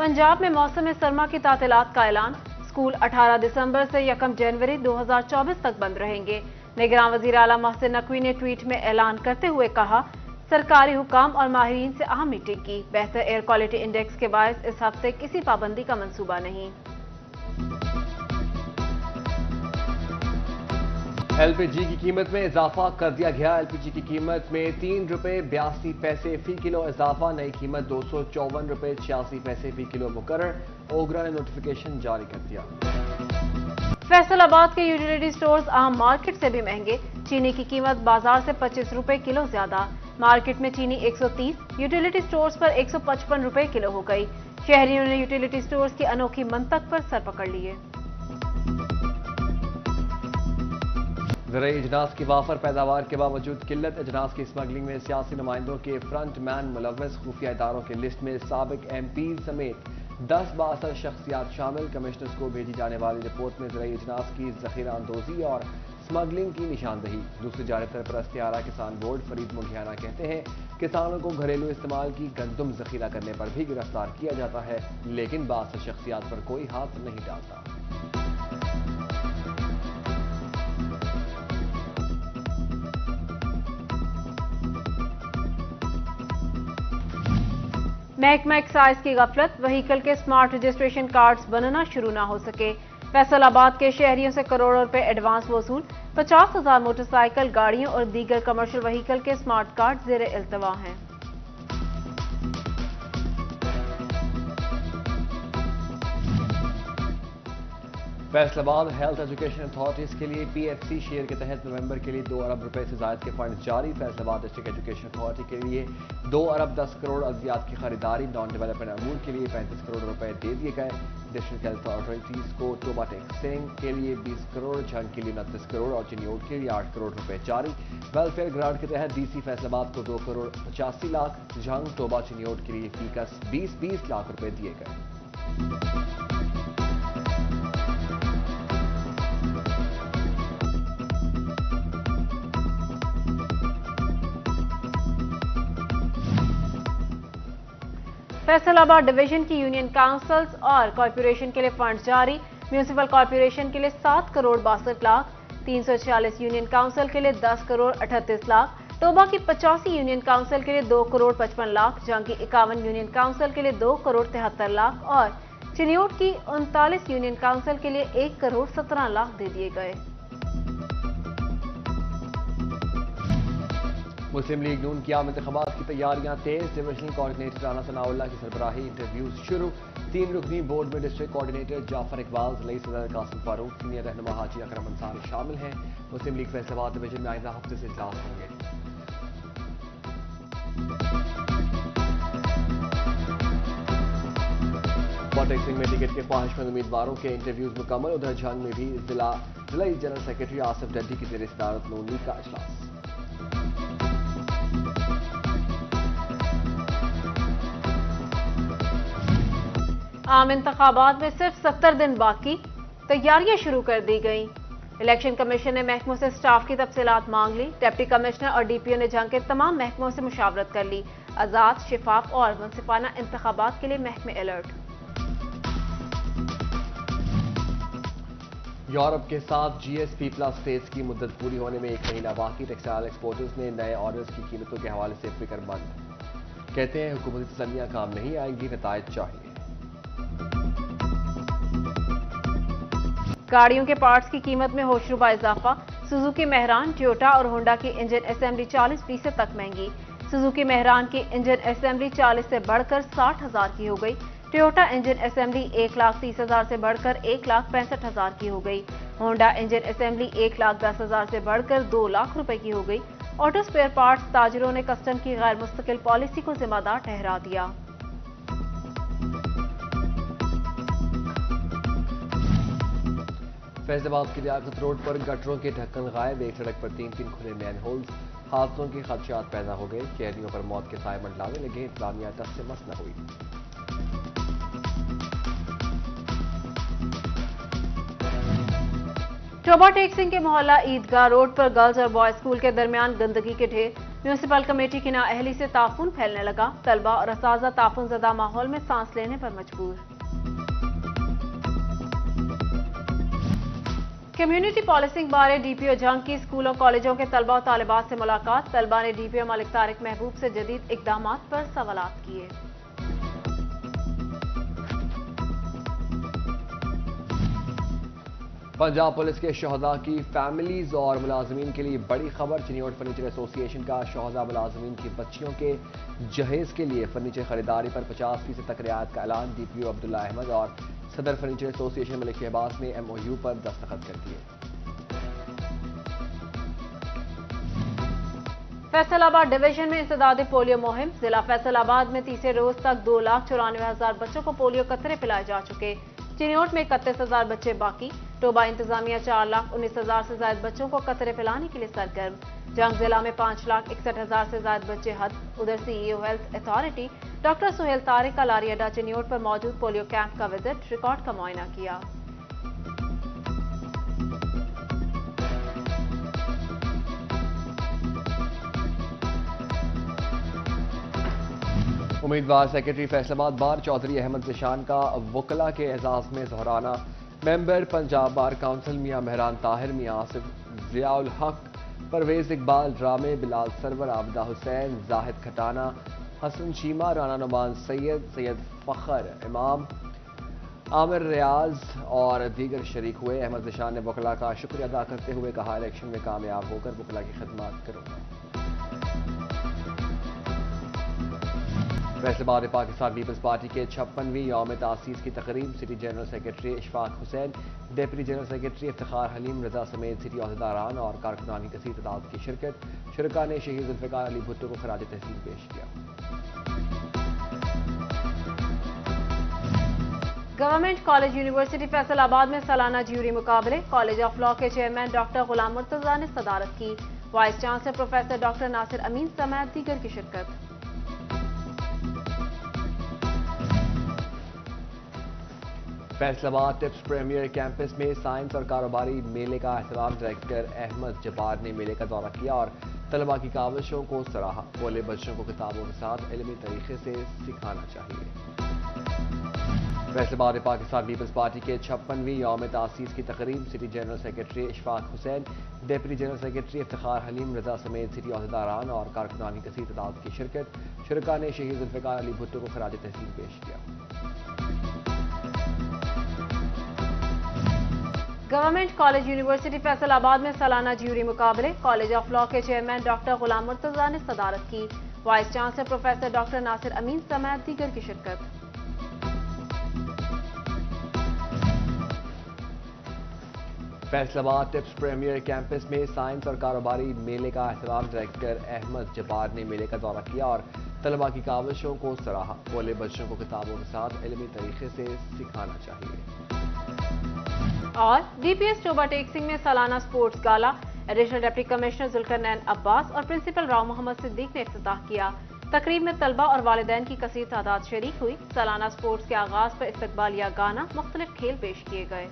पंजाब में मौसम सरमा की तातीलात का ऐलान। स्कूल 18 दिसंबर से 1 जनवरी 2024 तक बंद रहेंगे। निगरान वजीर आला मोहसिन नकवी ने ट्वीट में ऐलान करते हुए कहा, सरकारी हुकाम और माहिरीन से अहम मीटिंग की। बेहतर एयर क्वालिटी इंडेक्स के बायस इस हफ्ते किसी पाबंदी का मंसूबा नहीं। एलपीजी की कीमत में इजाफा कर दिया गया। एलपीजी की कीमत में 3 रुपए 82 पैसे फी किलो इजाफा। नई कीमत 254 रुपए 86 पैसे फी किलो मुकर्रर। ओगरा ने नोटिफिकेशन जारी कर दिया। फैसलाबाद के यूटिलिटी स्टोर्स आम मार्केट से भी महंगे। चीनी की कीमत बाजार से 25 रुपए किलो ज्यादा। मार्केट में चीनी 130, यूटिलिटी स्टोर्स पर 155 रुपए किलो हो गई। शहरियों ने यूटिलिटी स्टोर्स की अनोखी मंतक पर सर पकड़ लिए। ज़राई अजनास की वाफर पैदावार के बावजूद किल्लत। अजनास की स्मगलिंग में सियासी नुमाइंदों के फ्रंट मैन मुलव्वस। खुफिया इदारों की लिस्ट में साबिक MP समेत 10 बाअसर शख्सियात शामिल। कमिश्नर्स को भेजी जाने वाली रिपोर्ट में ज़राई अजनास की ज़ख़ीरा अंदोज़ी और स्मगलिंग की निशानदही। दूसरी जानिब सरपरस्त आरा किसान बोर्ड फरीद मुंगियाना कहते हैं, किसानों को घरेलू इस्तेमाल की गंदम ज़ख़ीरा करने पर भी गिरफ्तार किया जाता है, लेकिन बाअसर शख्सियात पर कोई हाथ नहीं डालता। महकमा एक्साइज की गफलत। व्हीकल के स्मार्ट रजिस्ट्रेशन कार्ड्स बनना शुरू ना हो सके। फैसलाबाद के शहरियों से करोड़ों रुपए एडवांस वसूल। 50,000 मोटरसाइकिल, गाड़ियों और दीगर कमर्शियल व्हीकल के स्मार्ट कार्ड जेर इल्तवा हैं। फैसलाबाद हेल्थ एजुकेशन अथॉरिटीज के लिए PFC शेयर के तहत नवंबर के लिए 2 अरब रुपए से ज्यादा के फंड जारी। फैसलाबाद डिस्ट्रिक्ट एजुकेशन अथॉरिटी के लिए 2 अरब 10 करोड़ अद्वियात की खरीदारी। नॉन डेवलपमेंट अमूर के लिए 35 करोड़ रुपए दे दिए गए। डिस्ट्रिक्ट हेल्थ अथॉरिटीज को टोबा टेक्सिंग के लिए 20 करोड़, झंग के लिए 29 करोड़ और चिन्योट के लिए 8 करोड़ रुपए जारी। वेलफेयर ग्रांट के तहत DC फैसलाबाद को 2 करोड़ 85 लाख, झंग, टोबा, चिन्योट के लिए फीकस 20-20 लाख रुपए दिए गए। फैसलाबाद डिवीजन की यूनियन काउंसिल्स और कॉर्पोरेशन के लिए फंड जारी। म्यूनिसिपल कॉर्पोरेशन के लिए 7 करोड़ 62 लाख, 346 यूनियन काउंसिल के लिए 10 करोड़ 38 लाख, टोबा की 85 यूनियन काउंसिल के लिए 2 करोड़ 55 लाख, जहां की 51 यूनियन काउंसिल के लिए 2 करोड़ 73 लाख और चिन्योट की 39 यूनियन काउंसिल के लिए 1 करोड़ 17 लाख दे दिए गए। मुस्लिम लीग नून की आम इंतखाबात की तैयारियां तेज। डिविजनल कोऑर्डिनेटर राना सनाउल्लाह की सरबराही इंटरव्यूज शुरू। 3 रुकनी बोर्ड में डिस्ट्रिक्ट कोऑर्डिनेटर जाफर इकबाल, ज़िला सदर कासिम फारूक, सीनियर रहनुमा हाजी अकरम अंसारी शामिल हैं। मुस्लिम लीग फैसलाबाद डिवीजन में आइंदा हफ्ते से इजलास होंगे। टेक्सिंग में टिकट के ख्वाहिशमंद उम्मीदवारों के इंटरव्यूज मुकम्मल। उधर झंग में भी जिलाई जनरल सेक्रेटरी आसिफ डड्डी की जेर सदारत नून लीग का इजलास। आम इंतखाबात में सिर्फ 70 दिन बाकी, तैयारियां शुरू कर दी गई। इलेक्शन कमीशन ने महकमों से स्टाफ की तफसीलात मांग ली। डिप्टी कमिश्नर और DPO ने जंग के तमाम महकमों से मुशावरत कर ली। आजाद, शिफाफ और मुनसिफाना इंतखाबात के लिए महकमे अलर्ट। यूरोप के साथ GSP+ स्टेट्स की मुद्दत पूरी होने में 1 महीना बाकी। टेक्सटाइल एक्सपोर्टर्स ने नए ऑर्डर्स की कीमतों के हवाले से फिक्रमंद। कहते हैं हुकूमती तसल्लियां काम नहीं आएंगी, नतायज चाहिए। गाड़ियों के पार्ट्स की कीमत में होशरुबा इजाफा। सुजुकी मेहरान, टोयोटा और होंडा की इंजन असेंबली 40% तक महंगी। सुजुकी मेहरान की इंजन असेंबली 40 से बढ़कर 60,000 की हो गई। टोयोटा इंजन असेंबली 1,30,000 से बढ़कर 1,65,000 की हो गई। होंडा इंजन असेंबली 1,10,000 से बढ़कर 2 लाख रुपए की हो गई। ऑटो स्पेयर पार्ट्स ताजिरों ने कस्टम की गैर मुस्तकिल पॉलिसी को जिम्मेदार ठहरा दिया। फैसलाबाद की लियाकत रोड पर गटरों के ढक्कन गायब। एक सड़क पर 3 खुले मैन होल्स। हादसों के खदशात पैदा हो गए। शहरियों पर मौत के साए मंडलाने लगे। इंतजामिया टस से मस न हुई। टोबा टेक्सिंग के मोहल्ला ईदगाह रोड पर गर्ल्स और बॉयज स्कूल के दरमियान गंदगी के ढेर। म्यूनिसिपल कमेटी की नाअहली से ताफून फैलने लगा, तलबा और असातिज़ा ताफून ज़दा माहौल में सांस लेने पर मजबूर। कम्युनिटी पॉलिसिंग बारे डीपीओ जंग की स्कूलों कॉलेजों के तलबा और तालिबात से मुलाकात, तलबा ने डीपीओ मलिक तारिक महबूब से जदीद इक़दामात पर सवालात किए। पंजाब पुलिस के शहदा की फैमिलीज और मुलाजमीन के लिए बड़ी खबर। चिन्योट फर्नीचर एसोसिएशन का शहदा मुलाजमीन की बच्चियों के जहेज के लिए फर्नीचर खरीदारी पर 50% तक रियायत का ऐलान। डीपीओ अब्दुल्ला अहमद और सदर फर्नीचर एसोसिएशन मलिक शहबाज ने MOU पर दस्तखत कर दिए। फैसलाबाद डिवीजन में इंसदादी पोलियो मुहिम, जिला फैसलाबाद में तीसरे रोज तक 2,94,000 बच्चों को पोलियो कतरे पिलाए जा चुके। चिन्योट में 31,000 बच्चे बाकी। टोबा इंतजामिया 4,19,000 से ज्यादा बच्चों को कतरे पिलाने के लिए सरगर्म। जंग जिला में 5,61,000 से ज्यादा बच्चे हद। उधर CEO health authority doctor Suhail Tariq का लारी अड्डा चिन्योट पर मौजूद पोलियो कैंप का विजिट, रिकॉर्ड का मुआयना किया। उम्मीदवार सेक्रेटरी फैसलाबाद बार चौधरी अहमद ज़िशान का वकला के एजाज में जहराना। Member Punjab bar council Mian Mehran Tahir, Mian Asif, Ziaul Haq, Parvez Iqbal, ड्रामे, बिलाल सरवर, आबदा हुसैन, जाहिद खटाना, हसन शीमा, राना नुमान सैयद, सैयद फखर, इमाम, आमिर रियाज और दीगर शरीक हुए। अहमद ज़िशान ने वकला का शुक्रिया अदा करते हुए कहा, इलेक्शन में कामयाब होकर वकला की खिदमत करूंगा। फैसलाबाद में पाकिस्तान पीपल्स पार्टी के 56वीं यौम तासीस की तकरीब। City general secretary Ishfaq Hussain, deputy general secretary Iftikhar Haleem Raza समेत सिटी अहदेदारान और कारकुनान की कसीर तादाद की शिरकत। शुरका ने शहीद जुल्फ़िकार अली भुट्टो को खराज तहसीन पेश किया। गवर्नमेंट कॉलेज यूनिवर्सिटी फैसलाबाद में सालाना ज्यूरी मुकाबले। कॉलेज ऑफ लॉ के चेयरमैन डॉक्टर गुलाम मुर्तजा ने सदारत की। Vice chancellor professor doctor Nasir Amin समेत दीगर की शिरकत। फैसलाबाद टिप्स प्रीमियर कैंपस में साइंस और कारोबारी मेले का एहतराम। डायरेक्टर अहमद जब्बार ने मेले का दौरा किया और तलबा की काविशों को सराहा। बोले, बच्चों को किताबों के साथ इल्मी तरीके से सिखाना चाहिए। फैसलाबाद में पाकिस्तान पीपल्स पार्टी के 56वीं यौम तासीस की तकरीब। City general secretary Ishfaq Hussain, deputy general secretary Iftikhar Haleem Raza समेत सिटी अहदेदारान और कारकुनान की कसीर तादाद की शिरकत। शुरका ने शहीद जुल्फ़िकार अली भुट्टो को खराज तहसीन पेश किया। गवर्नमेंट कॉलेज यूनिवर्सिटी फैसलाबाद में सालाना ज्यूरी मुकाबले। कॉलेज ऑफ लॉ के चेयरमैन डॉक्टर गुलाम मुर्तजा ने सदारत की। Vice chancellor professor doctor Nasir Amin समेत दीगर की शिरकत। फैसलाबाद टिप्स प्रीमियर कैंपस में साइंस और कारोबारी मेले का एहतराम। डायरेक्टर अहमद जब्बार ने मेले का दौरा किया और तलबा की काविशों को सराहा। बोले, बच्चों को किताबों के साथ इल्मी तरीके से सिखाना चाहिए। और DPS टोबा टेक्सिंग में सालाना sports gala. Additional deputy commissioner Zulqarnain Abbas और प्रिंसिपल राव मोहम्मद सिद्दीक ने इफ्तिताह किया। तकरीब में तलबा और वालिदैन की कसीर तादाद शरीक हुई। सालाना स्पोर्ट्स के आगाज पर इस्तकबालिया गाना, मुख्तलिफ खेल पेश किए गए।